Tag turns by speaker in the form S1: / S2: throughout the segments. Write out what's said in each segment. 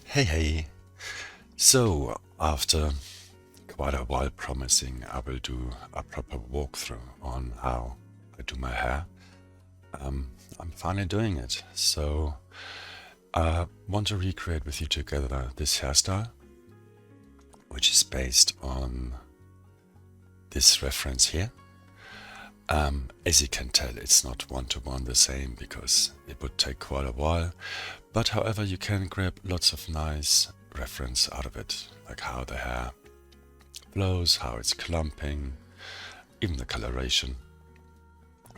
S1: Hey. So, after quite a while promising I will do a proper walkthrough on how I do my hair, I'm finally doing it. So, I want to recreate with you together this hairstyle, which is based on this reference here. As you can tell, it's not one-to-one the same because it would take quite a while. But however, you can grab lots of nice reference out of it, like how the hair flows, how it's clumping, even the coloration.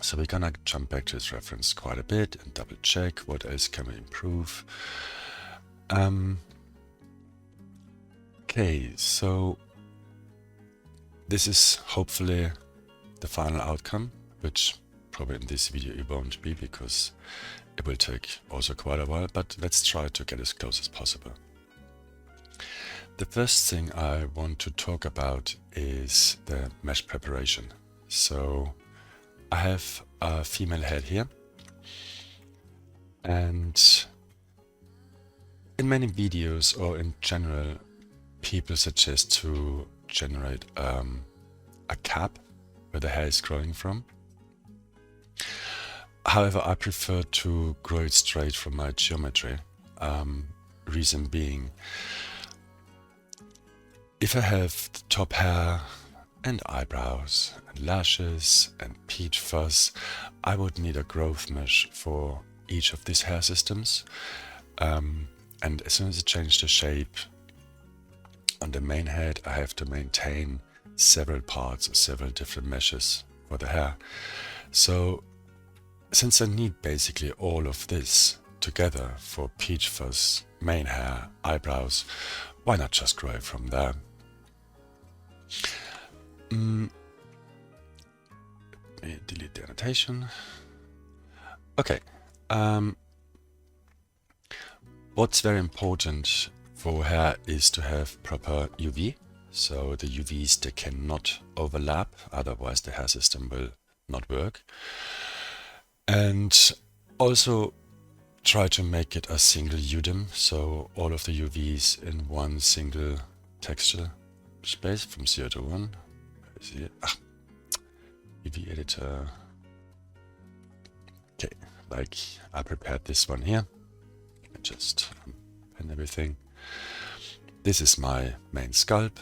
S1: So we're gonna jump back to this reference quite a bit and double check what else can we improve. Okay, so this is hopefully the final outcome, which probably in this video it won't be because it will take also quite a while, but let's try to get as close as possible. The first thing I want to talk about is the mesh preparation. So I have a female head here, and in many videos or in general, people suggest to generate a cap where the hair is growing from. However, I prefer to grow it straight from my geometry. Reason being, if I have the top hair and eyebrows and lashes and peach fuzz, I would need a growth mesh for each of these hair systems. And as soon as I change the shape on the main head, I have to maintain several parts or several different meshes for the hair. So since I need basically all of this together for peach fuzz, main hair, eyebrows, why not just grow it from there? Delete the annotation. Okay. What's very important for hair is to have proper UV. So the UVs, they cannot overlap, otherwise the hair system will not work. And also try to make it a single UDIM, so all of the UVs in one single texture space from 0 to 1. UV editor. Okay, like I prepared this one here. I just pen everything. This is my main scalp.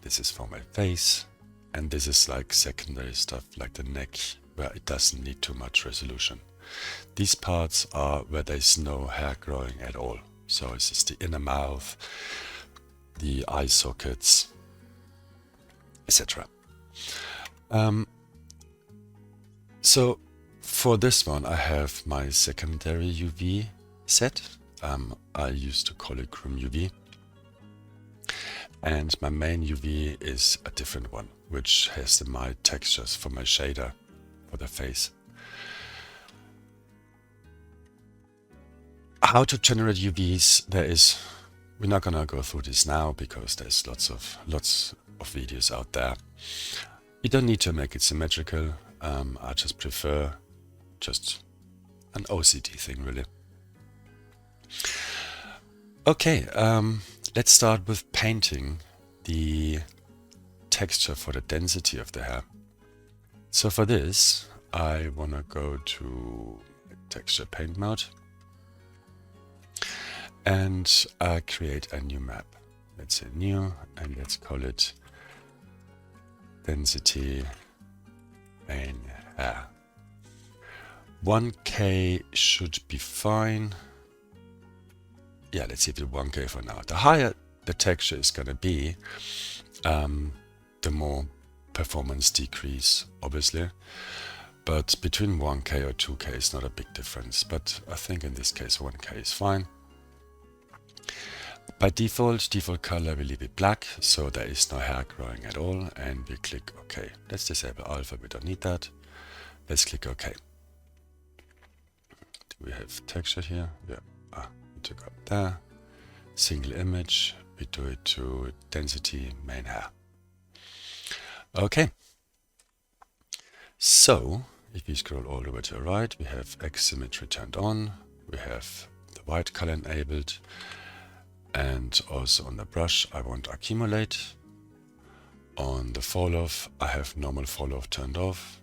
S1: This is for my face. And this is like secondary stuff like the neck, where it doesn't need too much resolution. These parts are where there's no hair growing at all. So it's just the inner mouth, the eye sockets, etc. So for this one, I have my secondary UV set. I used to call it Chrome UV. And my main UV is a different one, which has my textures for my shader for the face. How to generate UVs, we're not gonna go through this now because there's lots of videos out there. You don't need to make it symmetrical. I just prefer just an OCD thing, really. Okay, let's start with painting the texture for the density of the hair. So for this, I want to go to texture paint mode and create a new map. Let's say new, and let's call it density main hair. 1K should be fine. Yeah, let's leave it 1K for now. The higher the texture is going to be, the more performance decrease, obviously. But between 1K or 2K is not a big difference. But I think in this case 1K is fine. By default color we leave it black, so there is no hair growing at all, and we click OK. Let's disable alpha, we don't need that. Let's click OK. Do we have texture here? Yeah, we took up there. Single image, we do it to density main hair. Okay. So if you scroll all the way to the right, we have X symmetry turned on, we have the white color enabled. And also on the brush, I want accumulate. On the fall off, I have normal fall off turned off.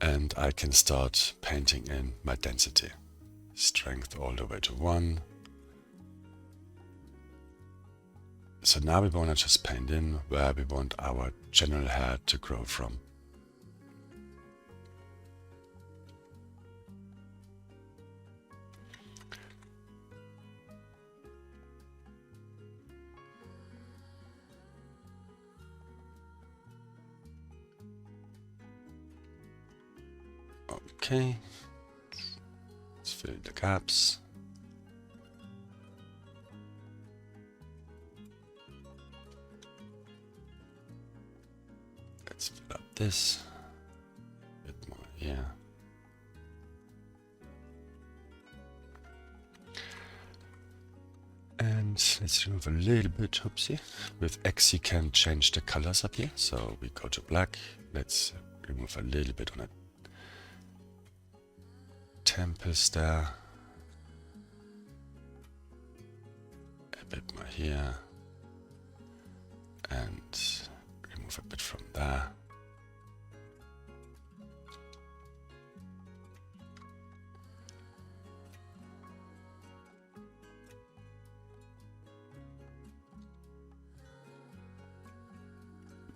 S1: And I can start painting in my density. Strength all the way to 1. So now we want to just paint in where we want our general hair to grow from. Okay, let's fill the gaps. Let's fill up this a bit more here. And let's remove a little bit, oopsie. With X you can change the colors up here. So we go to black. Let's remove a little bit on it. Temples there, a bit more here, and remove a bit from there.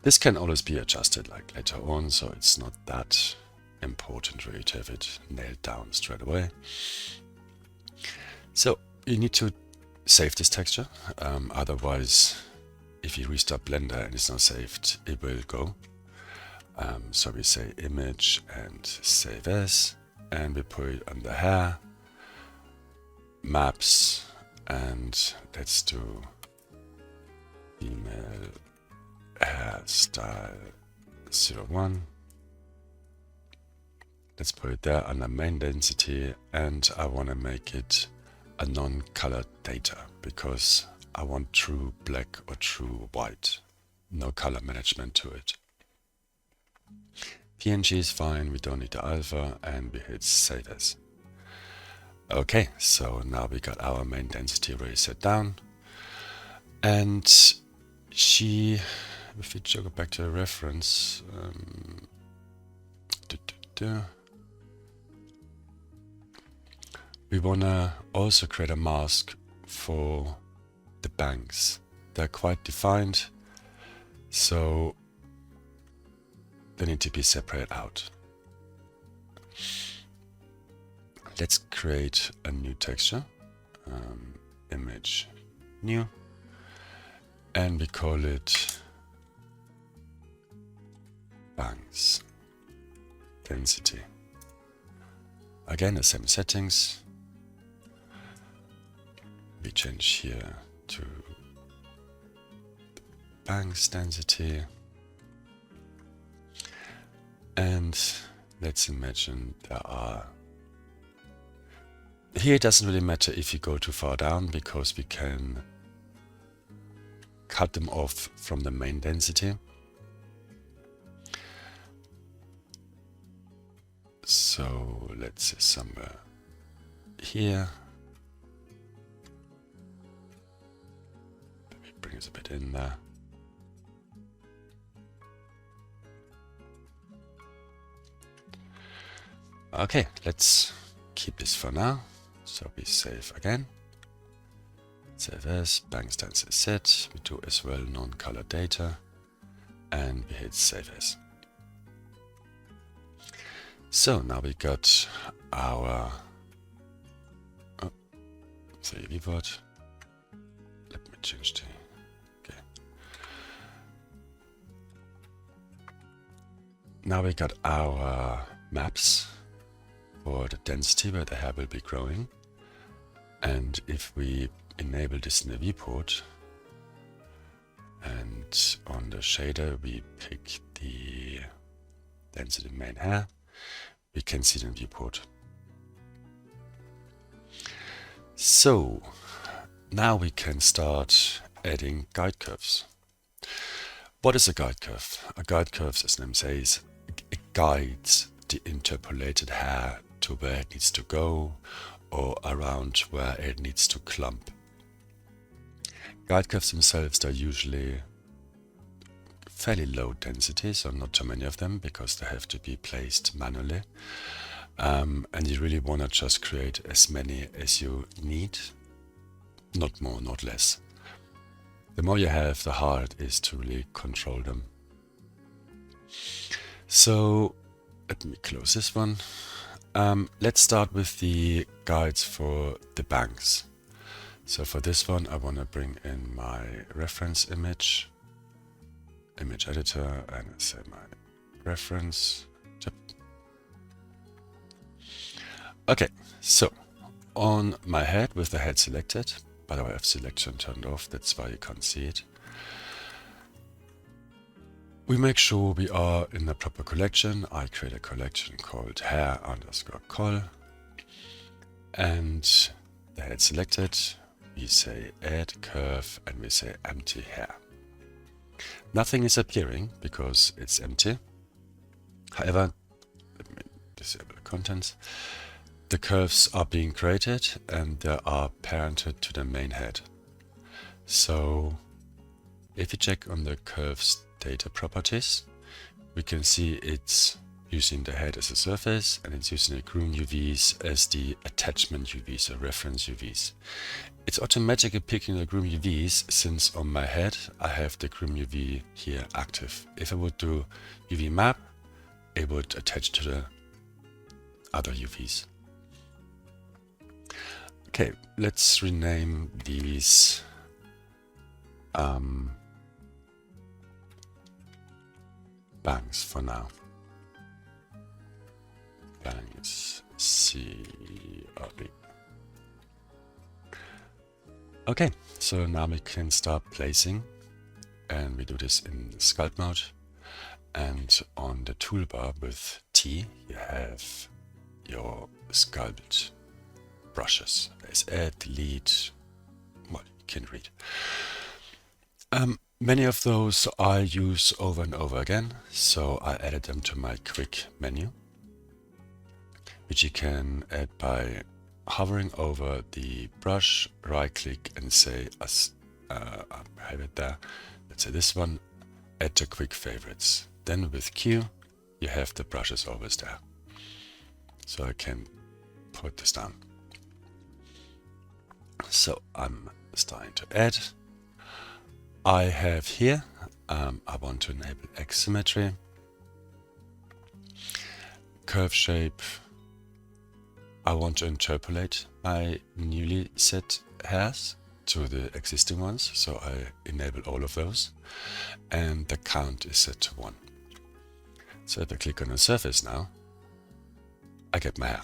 S1: This can always be adjusted like later on, so it's not that important really to have it nailed down straight away. So you need to save this texture, otherwise if you restart Blender and it's not saved, it will go. So we say image and save as, and we put it under hair, maps, and let's do female hairstyle 01. Let's put it there under main density, and I want to make it a non-colored data because I want true black or true white, no color management to it. PNG is fine, we don't need the alpha, and we hit save as. Okay, so now we got our main density already set down, and if we go back to the reference, we want to also create a mask for the bangs. They're quite defined, so they need to be separated out. Let's create a new texture, image new, and we call it bangs density. Again, the same settings. We change here to bangs density, and let's imagine there are, here it doesn't really matter if you go too far down because we can cut them off from the main density. So let's say somewhere here. Let me bring us a bit in there. Okay, let's keep this for now. So we save again. Save as, bank stance is set. We do as well non-color data, and we hit save as. So now we got our viewport. Let me change the okay. Now we got our maps for the density where the hair will be growing, and if we enable this in the viewport and on the shader we pick the density main hair, we can see it in viewport. So now we can start adding guide curves. What is a guide curve? A guide curve, as the name says, it guides the interpolated hair to where it needs to go, or around where it needs to clump. Guide curves themselves are usually fairly low density, so not too many of them because they have to be placed manually. And you really want to just create as many as you need, not more, not less. The more you have, the harder it is to really control them. So let me close this one. Let's start with the guides for the banks. So for this one, I want to bring in my reference image editor, and I say my reference. Okay, so on my head with the head selected, by the way, I have selection turned off, that's why you can't see it. We make sure we are in the proper collection. I create a collection called hair_col, and the head selected, we say add curve and we say empty hair. Nothing is appearing because it's empty. However, let me disable the contents. The curves are being created and they are parented to the main head. So if you check on the curves data properties, we can see it's using the head as a surface and it's using the groom UVs as the attachment UVs or reference UVs. It's automatically picking the groom UVs since on my head I have the groom UV here active. If I would do UV map, it would attach to the other UVs. Okay, let's rename these bangs for now. Bangs CRB. Okay, so now we can start placing, and we do this in sculpt mode. And on the toolbar with T, you have your sculpt brushes. There's add, delete, well, you can read. Many of those I use over and over again, so I added them to my quick menu, which you can add by hovering over the brush, right click and say, I have it there, let's say this one, add to quick favorites. Then with Q, you have the brushes always there. So I can put this down. So I'm starting to add. I have here, I want to enable X symmetry, curve shape. I want to interpolate my newly set hairs to the existing ones, so I enable all of those, and the count is set to 1. So if I click on the surface now, I get my hair.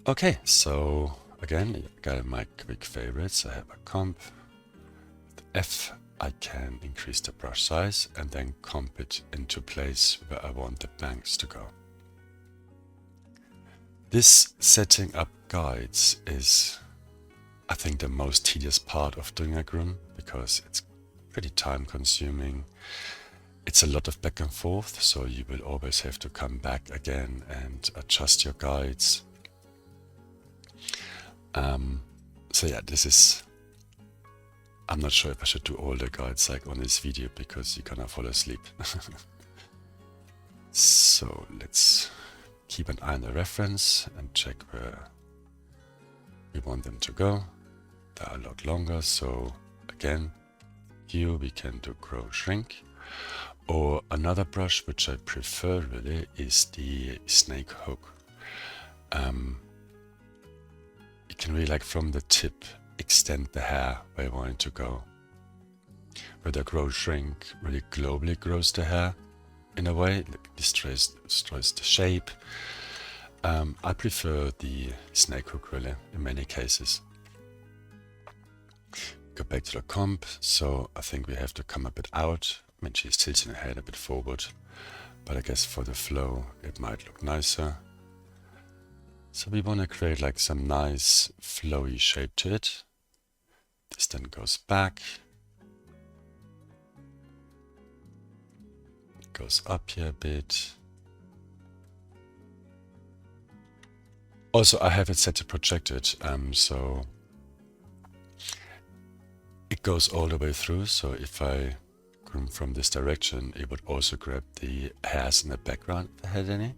S1: Okay, so again, I got my quick favorites. I have a comp. With F, I can increase the brush size and then comp it into place where I want the bangs to go. This setting up guides is, I think, the most tedious part of doing a groom because it's pretty time consuming. It's a lot of back and forth, so you will always have to come back again and adjust your guides. So yeah, this is, I'm not sure if I should do all the guides like on this video because you're gonna fall asleep. So let's keep an eye on the reference and check where we want them to go. They're a lot longer, so again, here we can do grow shrink. Or another brush which I prefer really is the snake hook. You can really, like from the tip, extend the hair where you want it to go. Where the grow shrink really globally grows the hair in a way, like destroys the shape. I prefer the snake hook really in many cases. Go back to the comp, so I think we have to come a bit out. I mean, she's tilting her head a bit forward, but I guess for the flow it might look nicer. So we want to create like some nice flowy shape to it. This then goes back, goes up here a bit, Also, I have it set to projected, so it goes all the way through. So if I come from this direction, it would also grab the hairs in the background if I had any.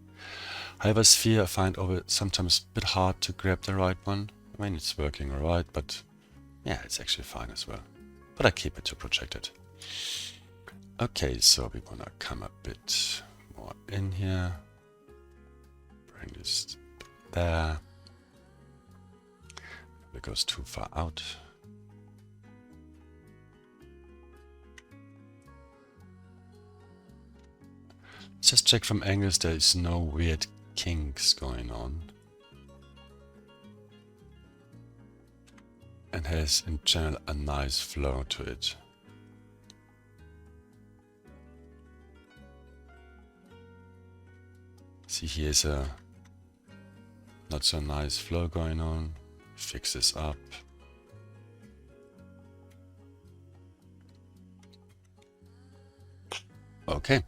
S1: However, sphere I find sometimes a bit hard to grab the right one. I mean, it's working alright, but yeah, it's actually fine as well. But I keep it to projected. Okay, so we want to come a bit more in here. Bring this there. It goes too far out. Just check from angles there is no weird kinks going on. And has in general a nice flow to it. See, here's a not so nice flow going on. Fix this up. Okay.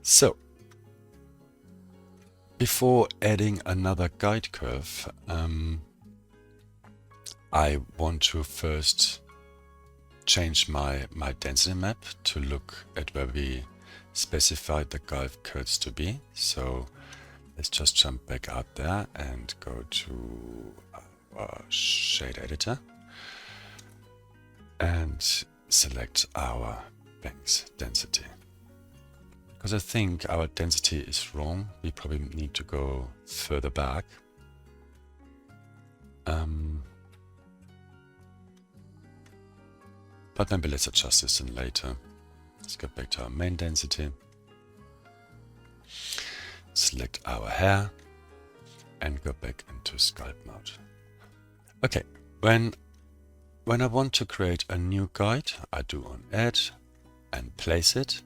S1: So, before adding another guide curve, I want to first change my density map to look at where we specified the guide curves to be. So let's just jump back out there and go to our shade editor and select our banks density. Because I think our density is wrong, we probably need to go further back. But maybe let's adjust this in later. Let's go back to our main density. Select our hair and go back into sculpt mode. Okay, when I want to create a new guide, I do on add and place it.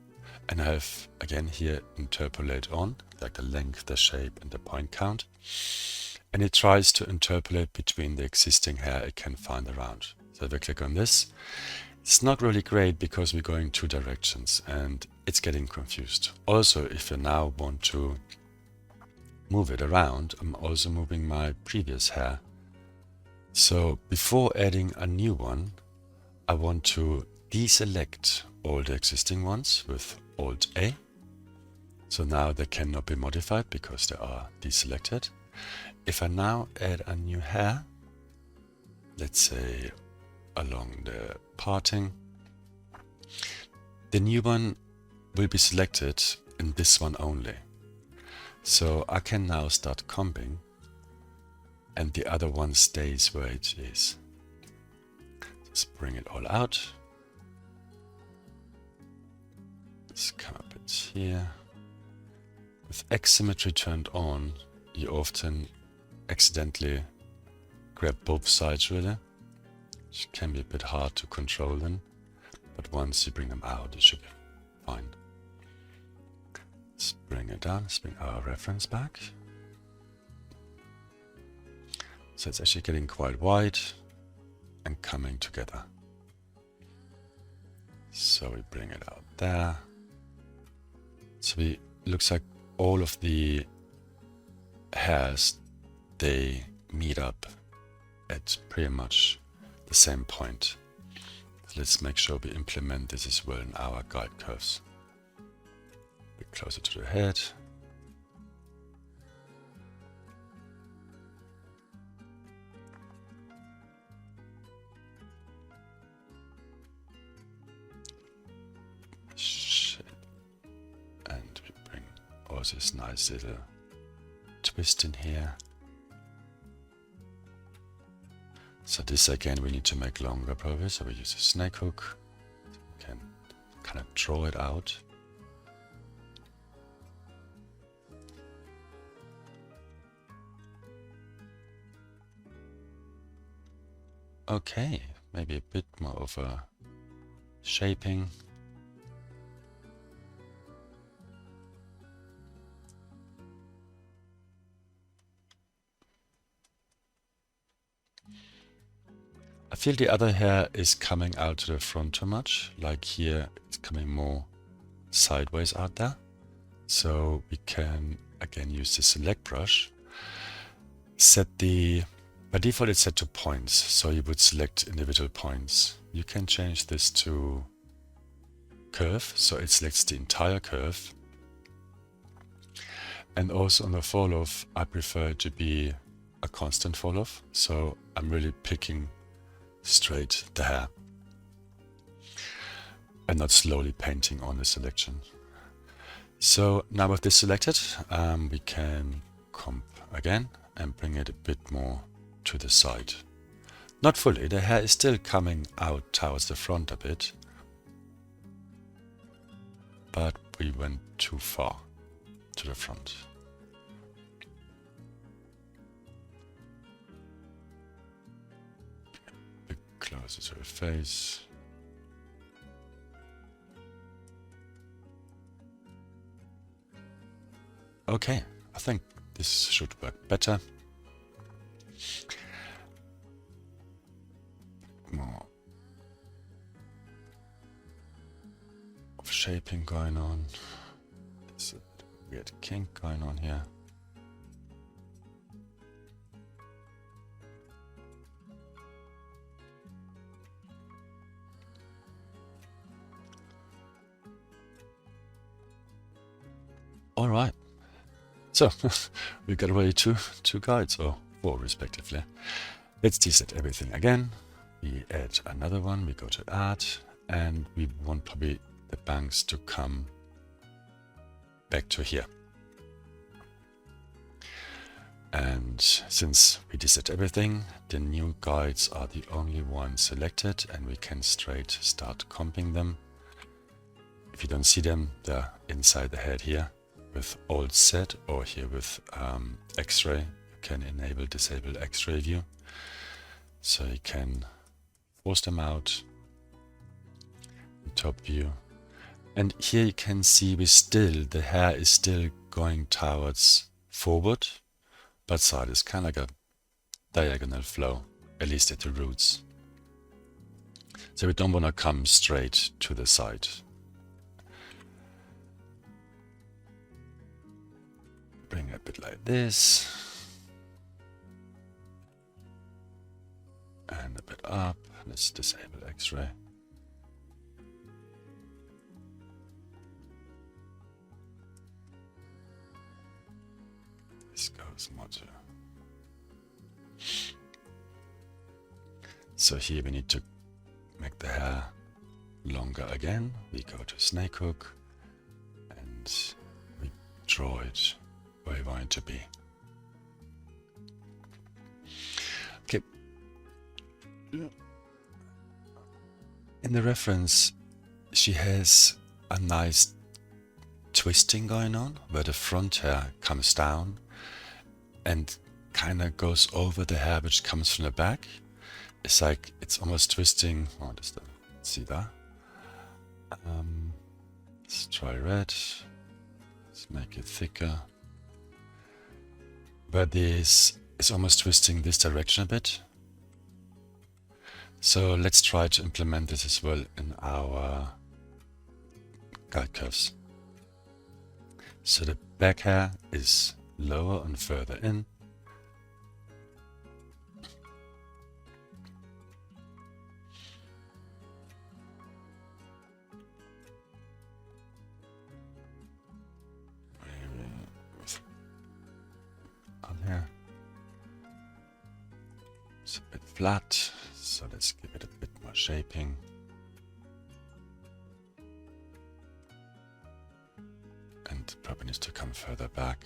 S1: And I have again here interpolate on, like the length, the shape and the point count. And it tries to interpolate between the existing hair it can find around. So if I click on this, it's not really great because we're going two directions and it's getting confused. Also, if I now want to move it around, I'm also moving my previous hair. So before adding a new one, I want to deselect all the existing ones with Alt A. So now they cannot be modified because they are deselected. If I now add a new hair, let's say along the parting, the new one will be selected in this one only. So I can now start combing and the other one stays where it is. Let's bring it all out. Let's come up it here. With X symmetry turned on, you often accidentally grab both sides really. Which can be a bit hard to control then, but once you bring them out, it should be fine. Let's bring it down, let's bring our reference back. So it's actually getting quite wide and coming together. So we bring it out there. So it looks like all of the hairs, they meet up at pretty much the same point. So let's make sure we implement this as well in our guide curves. A bit closer to the head. And we bring also this nice little twist in here. So this again we need to make longer probably, so we use a snake hook. So we can kind of draw it out. Okay, maybe a bit more of a shaping. I feel the other hair is coming out to the front too much, like here it's coming more sideways out there. So we can again use the select brush by default it's set to points, so you would select individual points. You can change this to curve, so it selects the entire curve. And also on the fall off, I prefer it to be a constant fall off, so I'm really picking straight the hair and not slowly painting on the selection. So now with this selected, we can comp again and bring it a bit more to the side. Not fully, the hair is still coming out towards the front a bit, but we went too far to the front. A bit closer to the face. Okay, I think this should work better. More of shaping going on. There's a weird kink going on here. All right. So we got already two guides, or 4 respectively. Let's deset everything again. We add another one, we go to add, and we want probably the banks to come back to here. And since we deset everything, the new guides are the only ones selected, and we can straight start comping them. If you don't see them, they're inside the head here. With Alt set, or here with X-ray, you can enable disable X-ray view, so you can force them out in top view. And here you can see the hair is still going towards forward, but side is kind of like a diagonal flow, at least at the roots. So we don't want to come straight to the side. Bring it a bit like this, and a bit up. Let's disable X-ray. This goes more to. So here we need to make the hair longer again. We go to snake hook and we draw it where we want it to be. Okay. In the reference, she has a nice twisting going on where the front hair comes down and kind of goes over the hair which comes from the back. It's like it's almost twisting. Oh, let's see that. Let's try red. Let's make it thicker. But this is almost twisting this direction a bit. So let's try to implement this as well in our guide curves. So the back hair is lower and further in. Here. It's a bit flat, so let's give it a bit more shaping. And probably needs to come further back.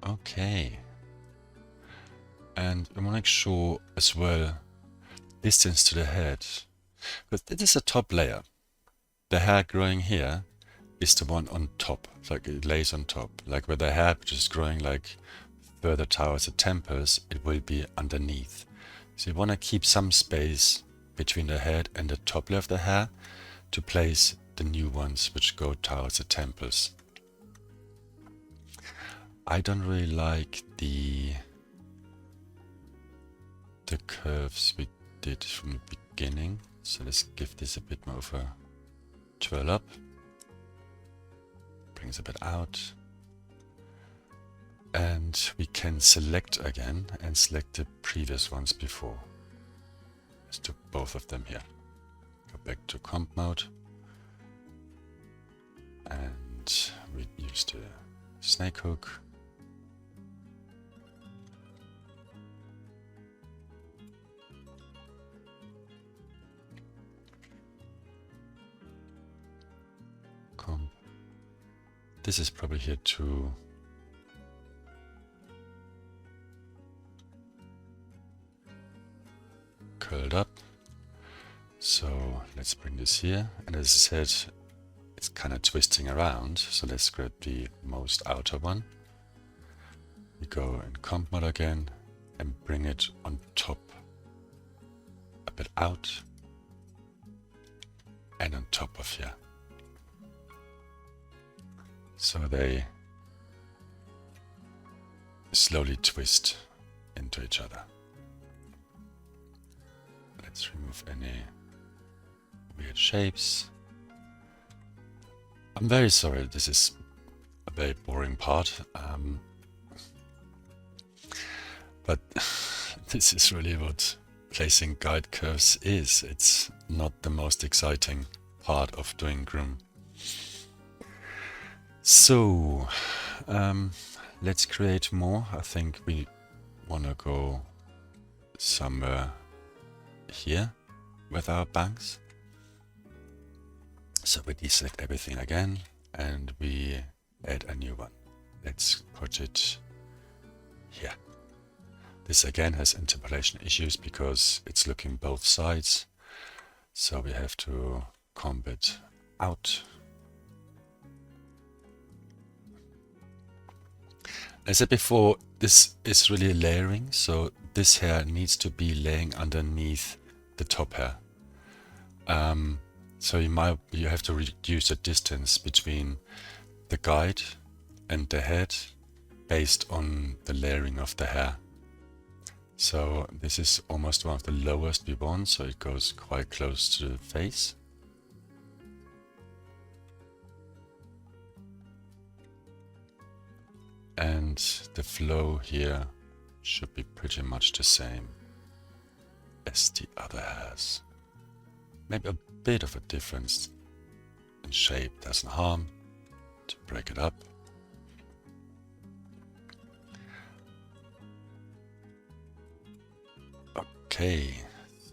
S1: Okay, and I want to make sure as well distance to the head, because this is a top layer. The hair growing here is the one on top, like it lays on top, like where the hair which is growing like further towards the temples, it will be underneath. So you want to keep some space between the head and the top layer of the hair to place the new ones which go towards the temples. I don't really like the curves we did from the beginning, so let's give this a bit more of a twirl up. Brings a bit out. And we can select again and select the previous ones before. Let's do both of them here. Go back to comp mode. And we use the snake hook. Comp. This is probably here too curled up. So let's bring this here. And as I said, it's kind of twisting around. So let's grab the most outer one. We go in comp mode again and bring it on top. A bit out. And on top of here. So they slowly twist into each other. Let's remove any weird shapes. I'm very sorry, this is a very boring part, but this is really what placing guide curves is. It's not the most exciting part of doing groom. So let's create more. I think we want to go somewhere here with our bangs. So we deselect everything again and we add a new one. Let's put it here. This again has interpolation issues because it's looking both sides. So we have to comb it out. As I said before, this is really layering, so this hair needs to be laying underneath the top hair. So you have to reduce the distance between the guide and the head based on the layering of the hair. So this is almost one of the lowest we want, so it goes quite close to the face. And the flow here should be pretty much the same as the other hairs. Maybe a bit of a difference in shape doesn't harm to break it up. Okay,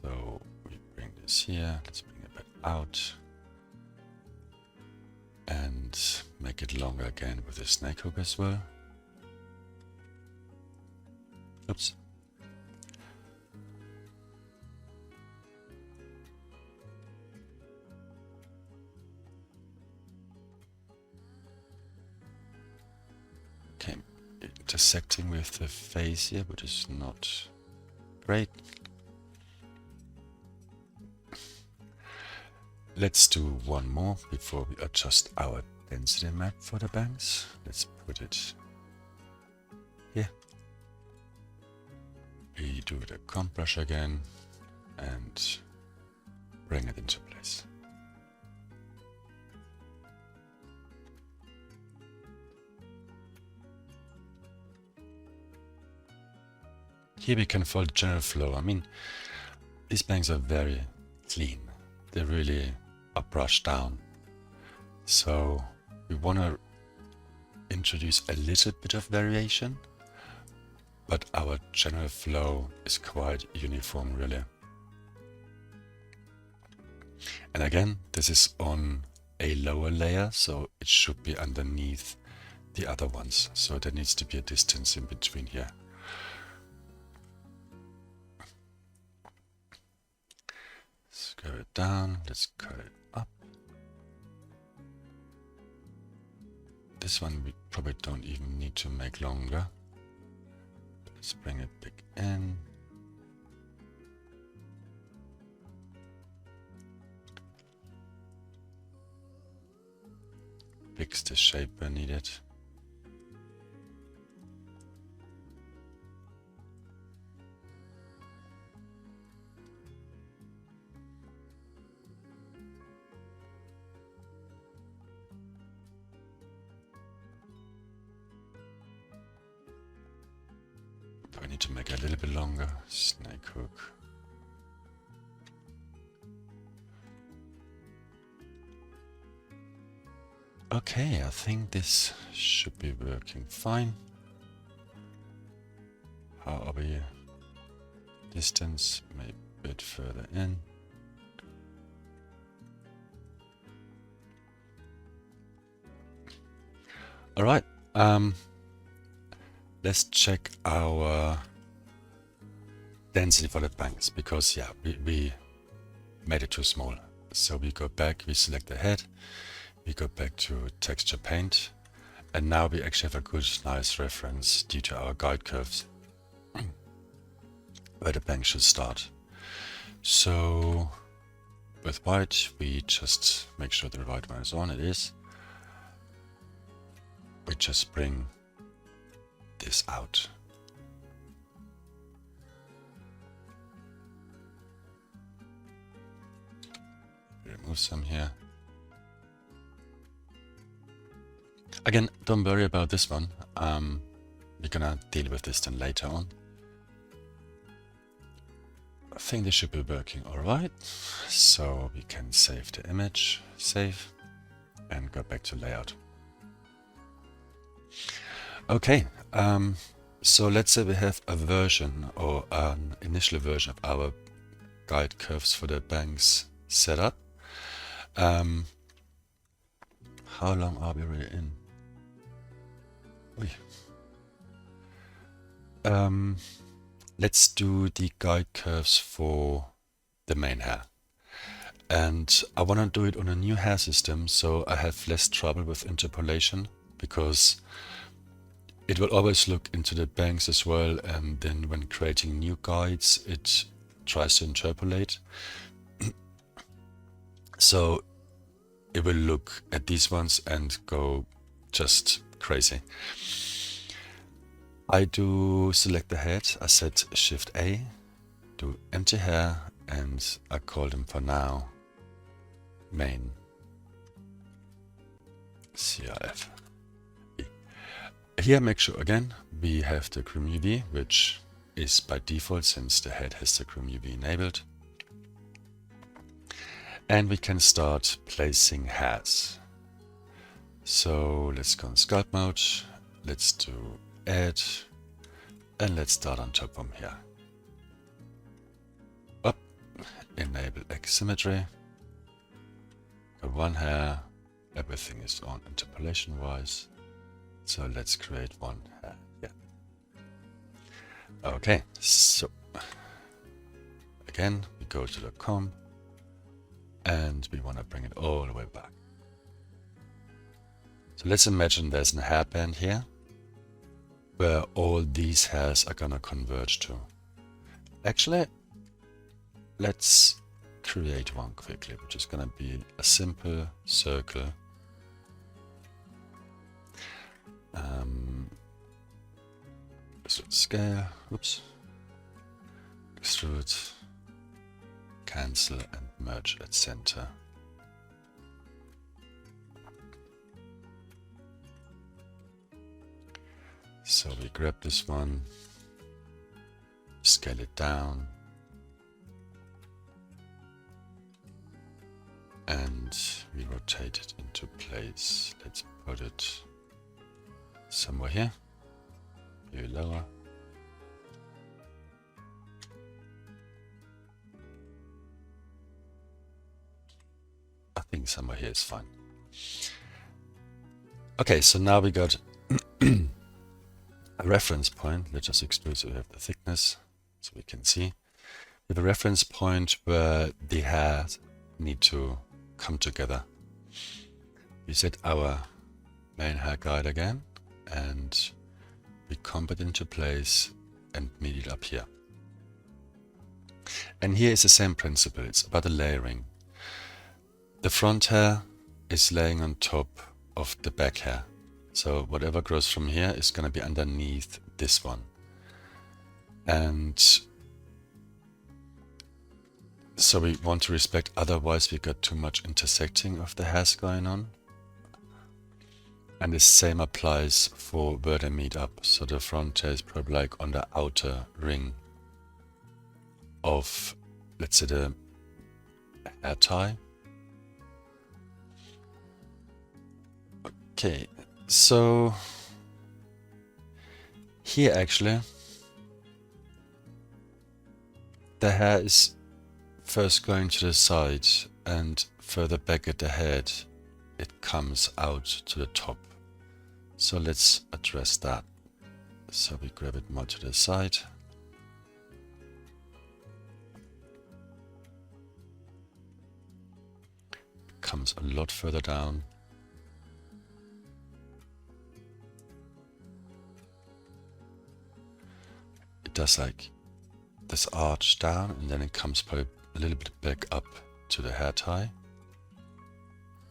S1: so we bring this here, let's bring it back out and make it longer again with the snake hook as well. Oops. Okay, intersecting with the face here, which is not great. Let's do one more before we adjust our density map for the bangs. Let's put it here. We do the comp brush again and bring it into place. Here we can follow the general flow. I mean, these bangs are very clean. They really are brushed down. So we want to introduce a little bit of variation, but our general flow is quite uniform really. And again, this is on a lower layer, so it should be underneath the other ones. So there needs to be a distance in between here. Scale it down, let's cut it up. This one we probably don't even need to make longer. Let's bring it back in. fix the shape where needed. Do I need to make it a little bit longer? Snake hook. Okay, I think this should be working fine. How are we? Distance, maybe a bit further in. All right, let's check our density for the banks, because yeah, we made it too small. So we go back, we select the head, we go back to texture paint, and now we actually have a good, nice reference due to our guide curves where the bank should start. So with white, we just make sure the white one is on. It is. We just bring this out. Remove some here. Again, don't worry about this one. We're gonna deal with this then later on. I think this should be working all right. So we can save the image, save, and go back to layout. Okay, so let's say we have a version or an initial version of our guide curves for the banks set up. How long are we really in? Let's do the guide curves for the main hair. And I want to do it on a new hair system, so I have less trouble with interpolation, because it will always look into the banks as well, and then when creating new guides, it tries to interpolate. So it will look at these ones and go just crazy. I do select the head, I set Shift A, do empty hair, and I call them for now main CRF. Here make sure again we have the Chrome UV, which is by default since the head has the Chrome UV enabled. And we can start placing hairs. So let's go in sculpt mode, let's do add, and let's start on top from here. Up, enable X symmetry, got one hair, everything is on interpolation wise. So let's create one hair here. Okay, so again we go to the comb and we want to bring it all the way back. So let's imagine there's a hairband here where all these hairs are gonna converge to. Actually, let's create one quickly, which is gonna be a simple circle. Scale, oops, extrude, cancel, and merge at center. So we grab this one, scale it down, and we rotate it into place. Let's put it somewhere here, maybe lower. I think somewhere here is fine. Okay, so now we got a reference point. Let's just extrude so we have the thickness so we can see. We have a reference point where the hairs need to come together. We set our main hair guide again and we comp it into place and meet it up here. And here is the same principle. It's about the layering. The front hair is laying on top of the back hair. So whatever grows from here is going to be underneath this one. And so we want to respect, otherwise we got too much intersecting of the hairs going on. And the same applies for where they meet up. So the front hair is probably like on the outer ring of, let's say, the hair tie. Okay, so here actually the hair is first going to the side, and further back at the head it comes out to the top. So let's address that. So we grab it more to the side. Comes a lot further down. It does like this arch down, and then it comes probably a little bit back up to the hair tie.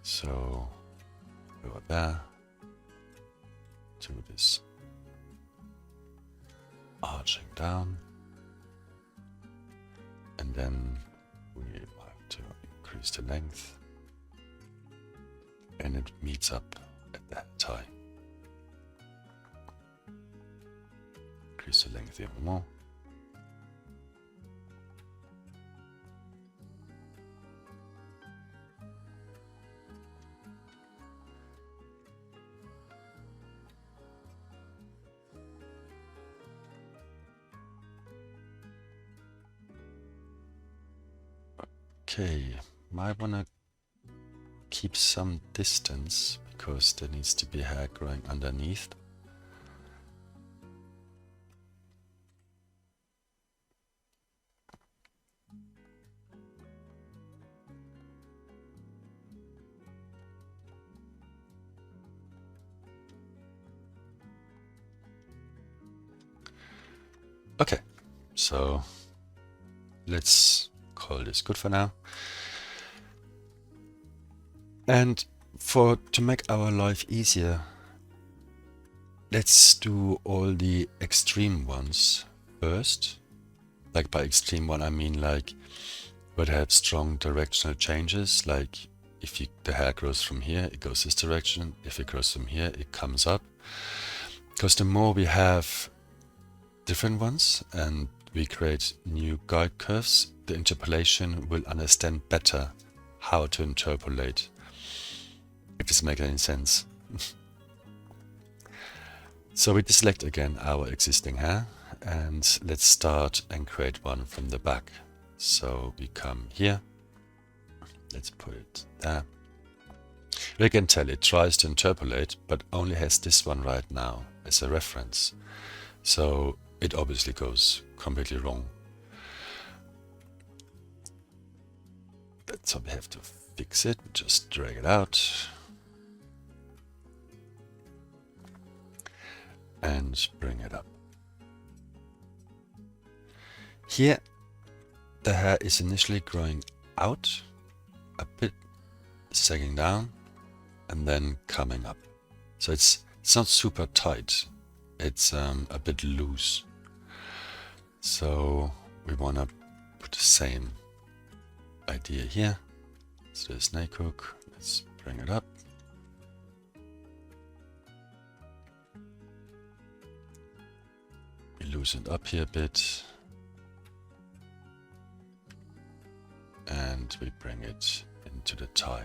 S1: So over there to this arching down, and then we have to increase the length, and it meets up at the hair tie. Increase the length even more. Okay, might wanna keep some distance because there needs to be hair growing underneath. Okay, so let's call this good for now. And to make our life easier, let's do all the extreme ones first. Like by extreme one, I mean like where they have strong directional changes. Like if the hair grows from here, it goes this direction. If it grows from here, it comes up. Because the more we have different ones and we create new guide curves, the interpolation will understand better how to interpolate, if this makes any sense. So we deselect again our existing hair, and let's start and create one from the back. So we come here, let's put it there. We can tell it tries to interpolate, but only has this one right now as a reference. So it obviously goes completely wrong. So we have to fix it, just drag it out. And bring it up. Here, the hair is initially growing out, a bit sagging down, and then coming up. So it's not super tight, it's a bit loose. So we want to put the same idea here. So the snake hook, let's bring it up. We loosen it up here a bit. And we bring it into the tie.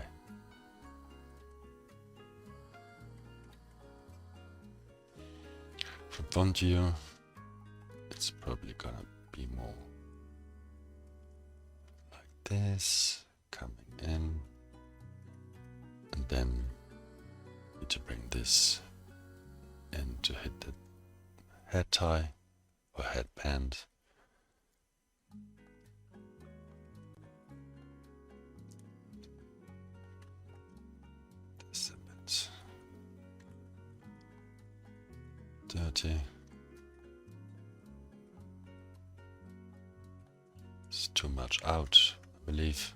S1: For front view, it's probably gonna be more like this, coming in, and then need to bring this in to hit the head tie or headband. This a bit dirty. It's too much out, I believe.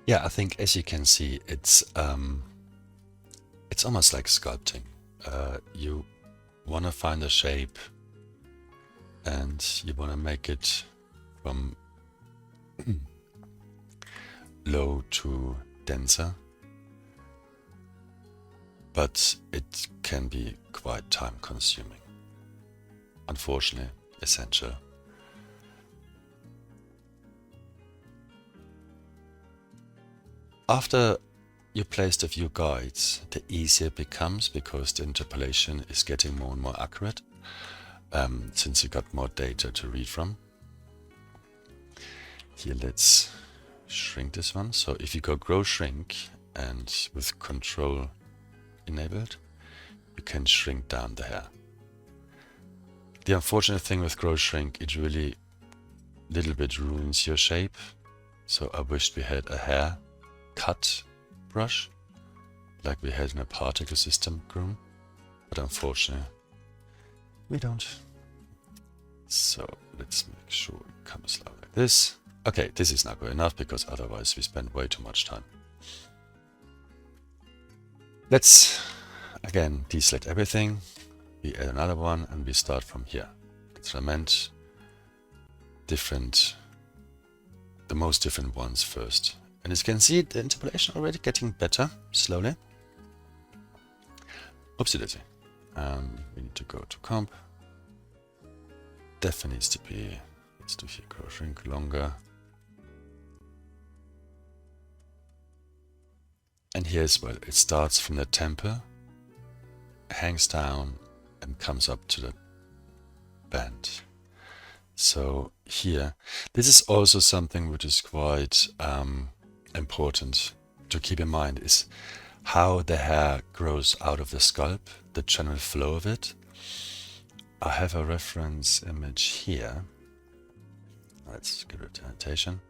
S1: Yeah, I think as you can see, it's almost like sculpting. You want to find a shape and you want to make it from low to denser, but it can be quite time consuming. Unfortunately, essential. After you placed a few guides, the easier it becomes because the interpolation is getting more and more accurate, since you got more data to read from. Here, let's shrink this one. So if you go grow shrink and with control enabled, you can shrink down the hair. The unfortunate thing with grow shrink, it really little bit ruins your shape. So I wished we had a hair cut brush like we had in a particle system groom, but unfortunately we don't. So let's make sure it comes out like this. Okay, this is not good enough because otherwise we spend way too much time. Let's again deselect everything. We add another one and we start from here. Experiment the most different ones first. And as you can see, the interpolation already getting better slowly. Oopsie daisy. We need to go to comp. Definitely needs to be, let's do here grow shrink longer. And here as well, it starts from the temple, hangs down and comes up to the band. So here, this is also something which is quite important to keep in mind, is how the hair grows out of the scalp, the general flow of it. I have a reference image here. Let's give it a annotation.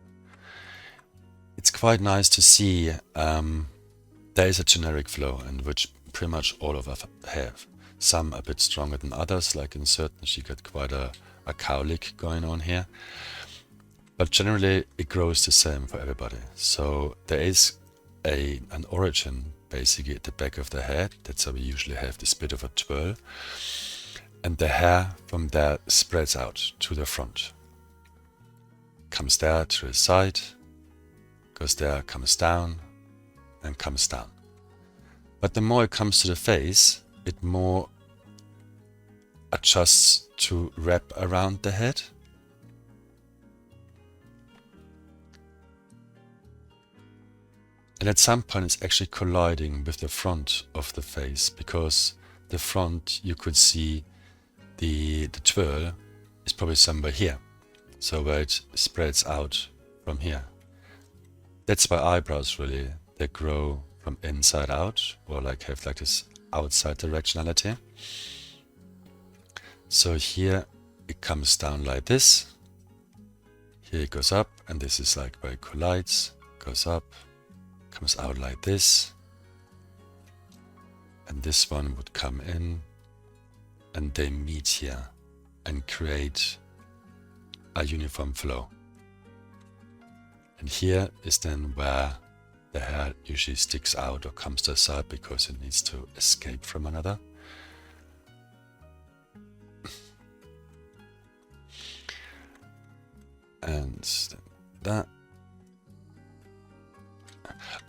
S1: It's quite nice to see there is a generic flow in which pretty much all of us have. Some a bit stronger than others, like in certain she got quite a cowlick going on here. But generally it grows the same for everybody. So there is an origin basically at the back of the head. That's how we usually have this bit of a twirl. And the hair from there spreads out to the front. Comes there to the side, goes there, comes down, and comes down. But the more it comes to the face, it more adjusts to wrap around the head. And at some point it's actually colliding with the front of the face, because the front, you could see the twirl is probably somewhere here. So where it spreads out from here. That's why eyebrows really, they grow from inside out, or like have like this outside directionality. So here it comes down like this. Here it goes up, and this is like where it collides, goes up, comes out like this. And this one would come in, and they meet here and create a uniform flow. And here is then where the hair usually sticks out or comes to the side because it needs to escape from another. And that.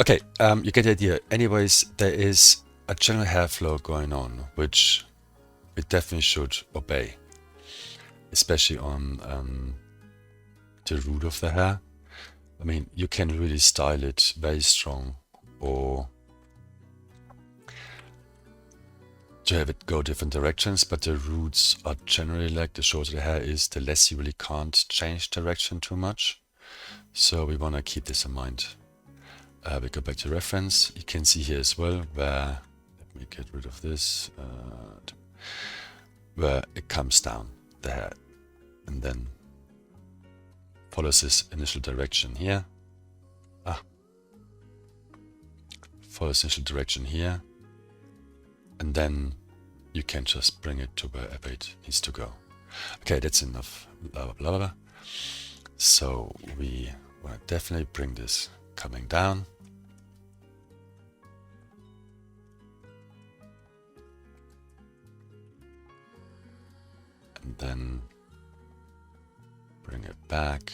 S1: Okay, you get the idea. Anyways, there is a general hair flow going on, which we definitely should obey, especially on the root of the hair. I mean, you can really style it very strong, or to have it go different directions, but the roots are generally like, the shorter the hair is, the less you really can't change direction too much. So we want to keep this in mind. We go back to reference. You can see here as well where, let me get rid of this, where it comes down the hair and then follows this initial direction here. Follows initial direction here, and then you can just bring it to wherever it needs to go. Okay, that's enough. Blah blah blah blah. So we want to definitely bring this coming down. And then bring it back.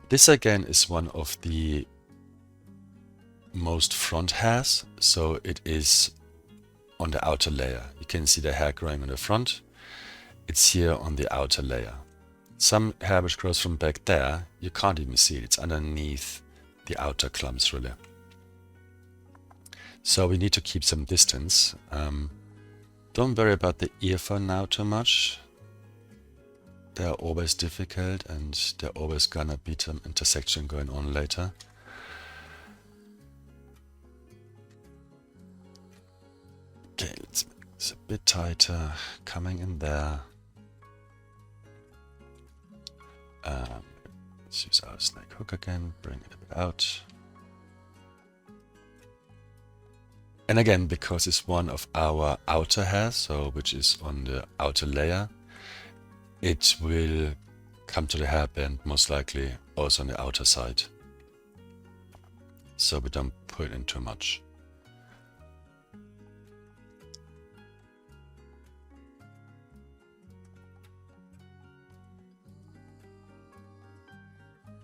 S1: This again is one of the most front hairs, so it is on the outer layer. You can see the hair growing on the front. It's here on the outer layer. Some hair which grows from back there, you can't even see it. It's underneath the outer clumps really. So we need to keep some distance. Don't worry about the ear for now too much. They're always difficult and they're always gonna be some intersection going on later. Okay, let's make this a bit tighter, coming in there. Let's use our snake hook again, bring it a bit out. And again, because it's one of our outer hairs, so which is on the outer layer, it will come to the hairband most likely also on the outer side. So we don't put in too much.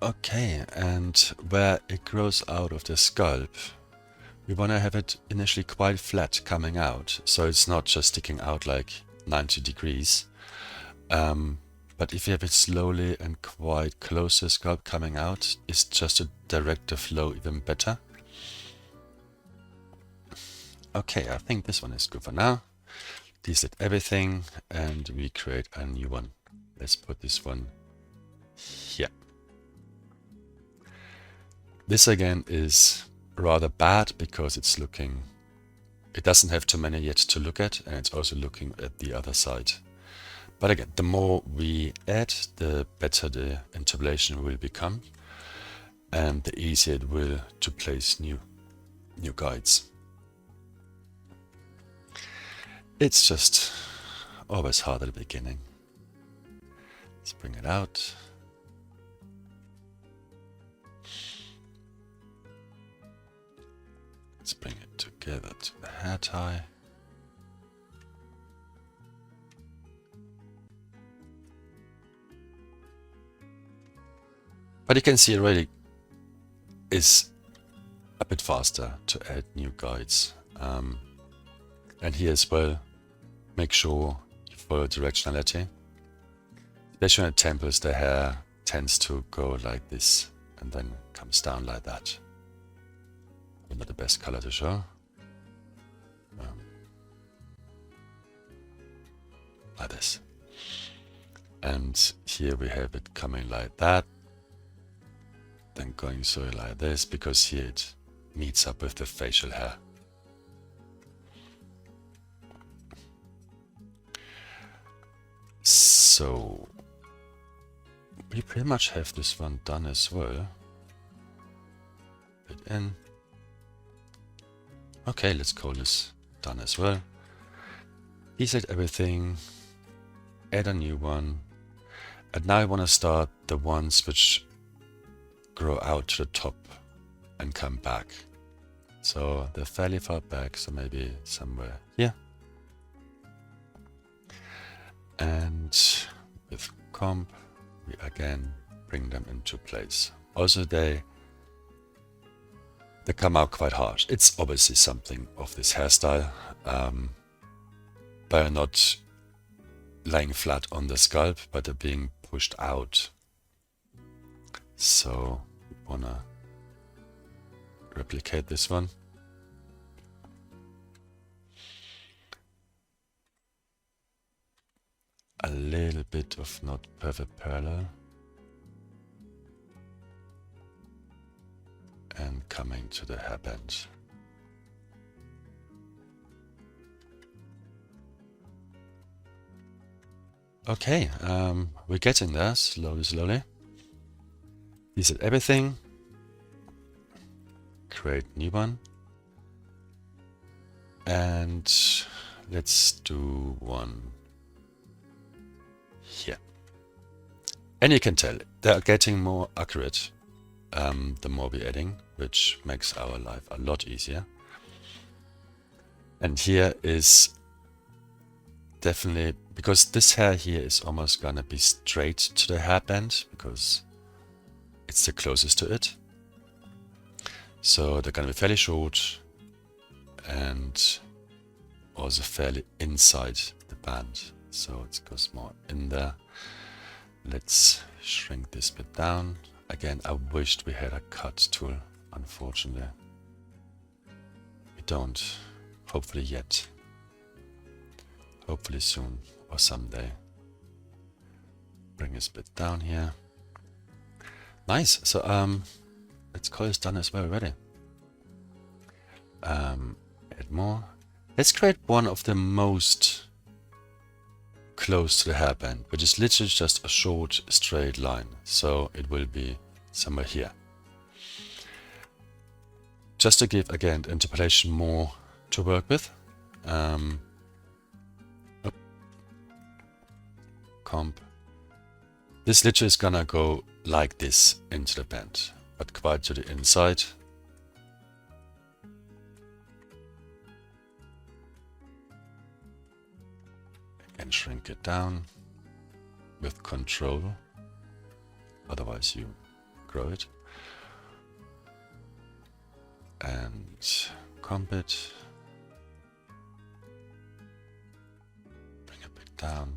S1: Okay, and where it grows out of the scalp, we want to have it initially quite flat coming out, so it's not just sticking out like 90 degrees. But if you have it slowly and quite close to the scalp coming out, it's just to direct the flow even better. Okay, I think this one is good for now. Delete everything and we create a new one. Let's put this one here. This again is rather bad because it doesn't have too many yet to look at, and it's also looking at the other side. But again, the more we add, the better the interpolation will become, and the easier it will to place new guides. It's just always hard at the beginning. Let's bring it out. Let's bring it together to the hair tie. But you can see it really is a bit faster to add new guides. And here as well, make sure you follow directionality. Especially on the temples, the hair tends to go like this and then comes down like that. Not the best color to show. Like this. And here we have it coming like that. Then going through like this, because here it meets up with the facial hair. So we pretty much have this one done as well. Put in. Okay, let's call this done as well. Reset everything, add a new one, and now I want to start the ones which grow out to the top and come back. So they're fairly far back, so maybe somewhere here. And with comp, we again bring them into place. Also they come out quite harsh. It's obviously something of this hairstyle, by not laying flat on the scalp, but they're being pushed out. So we wanna replicate this one. A little bit of not perfect parallel. And coming to the hairband. Okay, we're getting there slowly. Reset everything. Create new one. And let's do one here. And you can tell they're getting more accurate the more we're adding, which makes our life a lot easier. And here is definitely, because this hair here is almost gonna be straight to the hairband because it's the closest to it. So they're gonna be fairly short and also fairly inside the band. So it goes more in there. Let's shrink this bit down. Again, I wished we had a cut tool. Unfortunately, we don't. Hopefully yet. Hopefully soon or someday. Bring this bit down here. Nice. So let's call this done as well already. Add more. Let's create one of the most close to the hairband, which is literally just a short straight line. So it will be somewhere here. Just to give again the interpolation more to work with. Comp. This literally is gonna go like this into the band, but quite to the inside. Again, shrink it down with control, otherwise you grow it. And comp it. Bring it back down.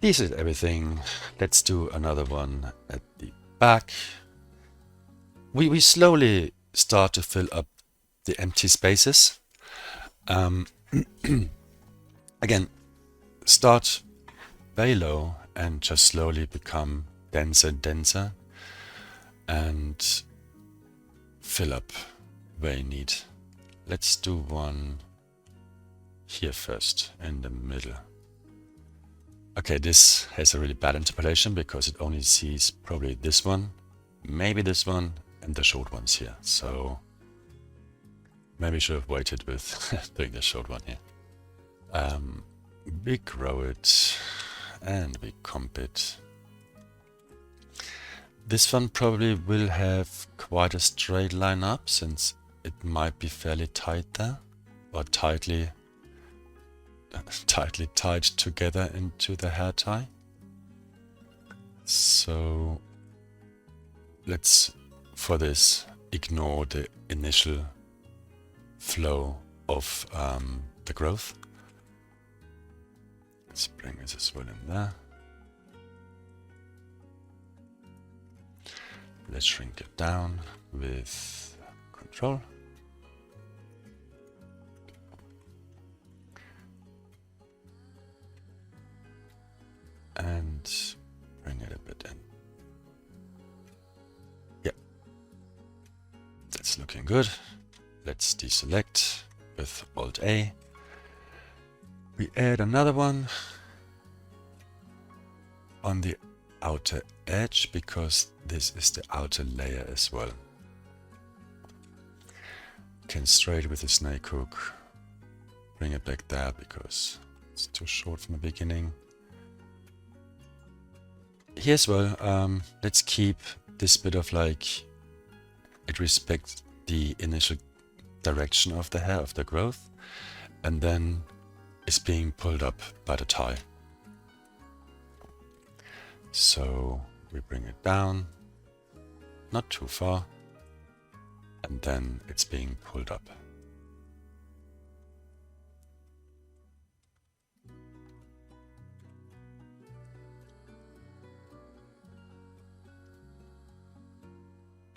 S1: This is everything. Let's do another one at the back. We slowly start to fill up the empty spaces. Again, start very low and just slowly become denser and denser and fill up where you need. Let's do one here first in the middle. Okay, this has a really bad interpolation because it only sees probably this one, maybe this one, and the short ones here. So maybe I should have waited with doing the short one here. We grow it and we comp it. This one probably will have quite a straight line up since it might be fairly tight there, or tightly tied together into the hair tie. So let's, for this, ignore the initial flow of the growth. Let's bring this as well in there. Let's shrink it down with control. And bring it a bit in. Yeah, that's looking good. Let's deselect with Alt A. We add another one on the outer edge because this is the outer layer as well. Can straight with the snake hook bring it back there because it's too short from the beginning. Here as well, let's keep this bit of like, it respects the initial direction of the hair, of the growth, and then it's being pulled up by the tie. So we bring it down, not too far, and then it's being pulled up.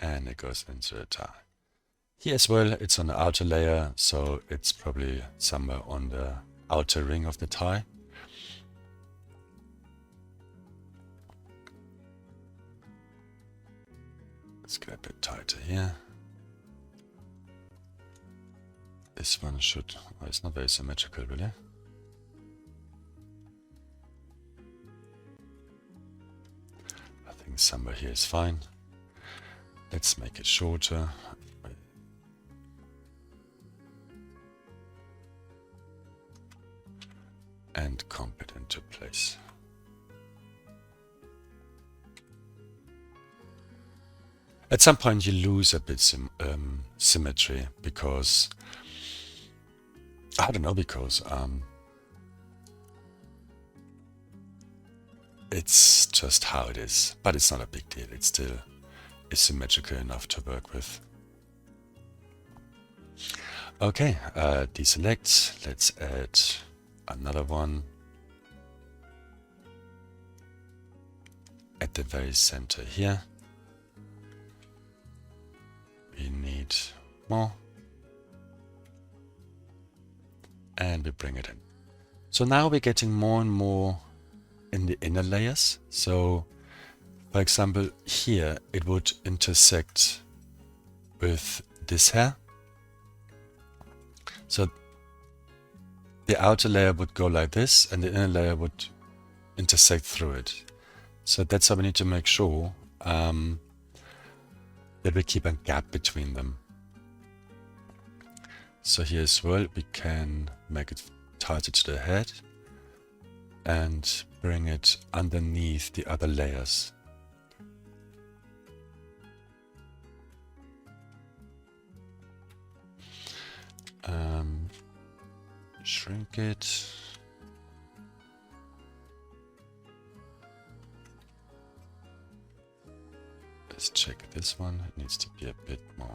S1: And it goes into the tie. Here as well, it's on the outer layer, so it's probably somewhere on the outer ring of the tie. Let's get a bit tighter here. This one should, oh, it's not very symmetrical really. I think somewhere here is fine. Let's make it shorter. and comp it into place. At some point you lose a bit symmetry because, I don't know, because it's just how it is, but it's not a big deal. It's still symmetrical enough to work with. Okay, deselect. Let's add another one at the very center here. We need more. And we bring it in. So now we're getting more and more in the inner layers. So, for example, here it would intersect with this hair. So the outer layer would go like this, and the inner layer would intersect through it. So that's how we need to make sure that we keep a gap between them. So here as well, we can make it tighter to the head and bring it underneath the other layers. Shrink it. Let's check this one. It needs to be a bit more.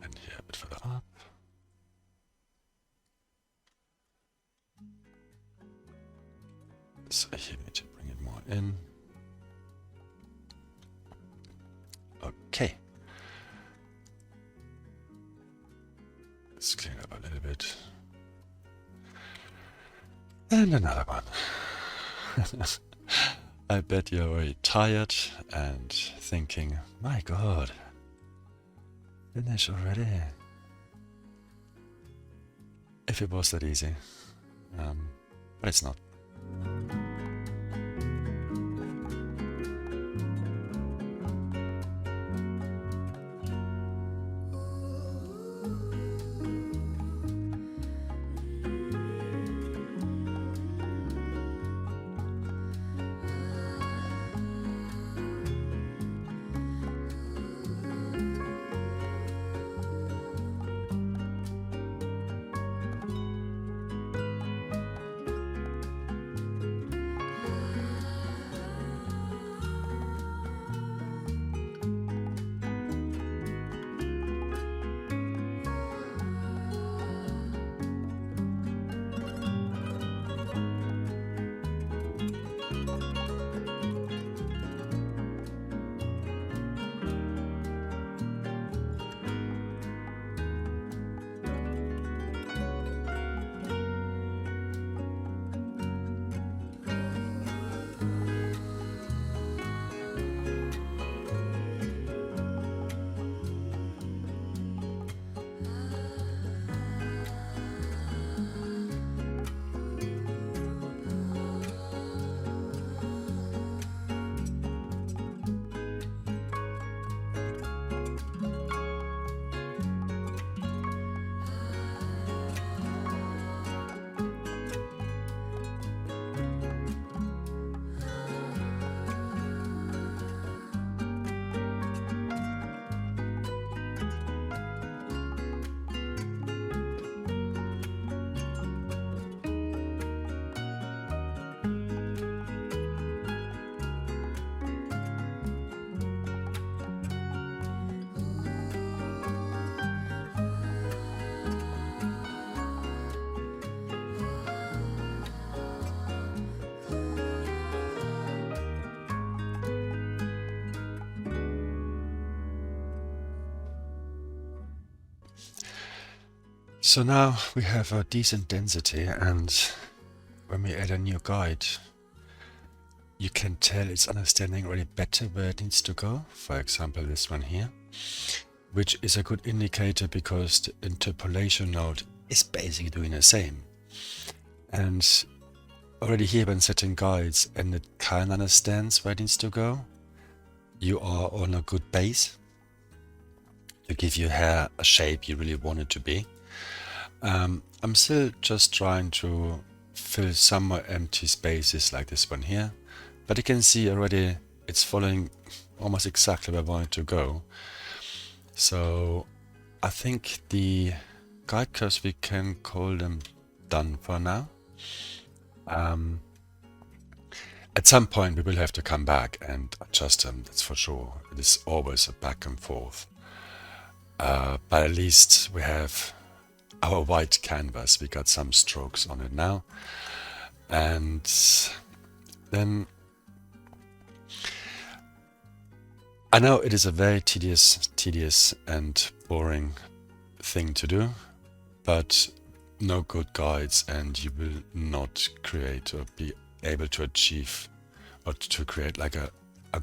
S1: And here a bit further up. So here we need to bring it more in. Okay. Let's clean up a little bit. And another one. I bet you're very tired and thinking, my God, finish already. If it was that easy. But it's not. So now we have a decent density, and when we add a new guide, you can tell it's understanding already better where it needs to go. For example, this one here, which is a good indicator because the interpolation node is basically doing the same. And already here when setting guides and it kind of understands where it needs to go, you are on a good base to give your hair a shape you really want it to be. I'm still just trying to fill some more empty spaces like this one here, but you can see already it's following almost exactly where I want it to go. So I think the guide curves, we can call them done for now. At some point we will have to come back and adjust them, that's for sure. It is always a back and forth. But at least we have our white canvas, we got some strokes on it now. And then I know it is a very tedious and boring thing to do, but no good guides and you will not create or be able to achieve or to create like a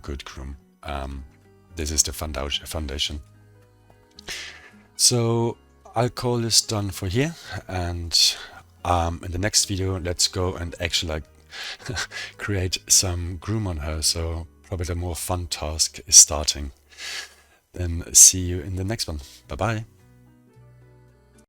S1: good groom. This is the foundation. So I'll call this done for here, and in the next video let's go and actually like create some groom on her. So probably the more fun task is starting. Then see you in the next one. Bye bye.